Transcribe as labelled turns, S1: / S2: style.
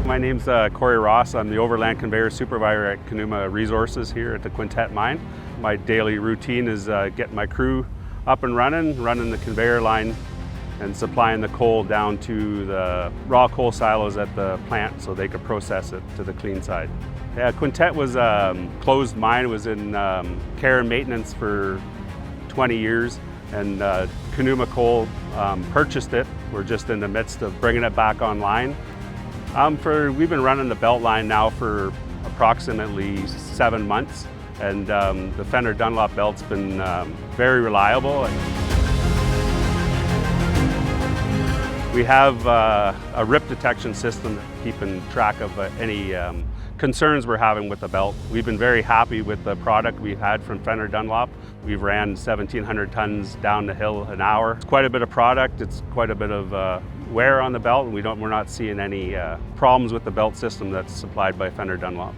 S1: My name's Corey Ross. I'm the overland conveyor supervisor at Conuma Resources here at the Quintet mine. My daily routine is getting my crew up and running the conveyor line and supplying the coal down to the raw coal silos at the plant so they could process it to the clean side. Yeah, Quintet was a closed mine. It was in care and maintenance for 20 years, and Conuma Coal purchased it. We're just in the midst of bringing it back online. We've been running the belt line now for approximately 7 months, and the Fenner Dunlop belt's been very reliable. We have a rip detection system keeping track of any concerns we're having with the belt. We've been very happy with the product we've had from Fenner Dunlop. We've ran 1,700 tons down the hill an hour. It's quite a bit of product. It's quite a bit of wear on the belt, and we're not seeing any problems with the belt system that's supplied by Fenner Dunlop.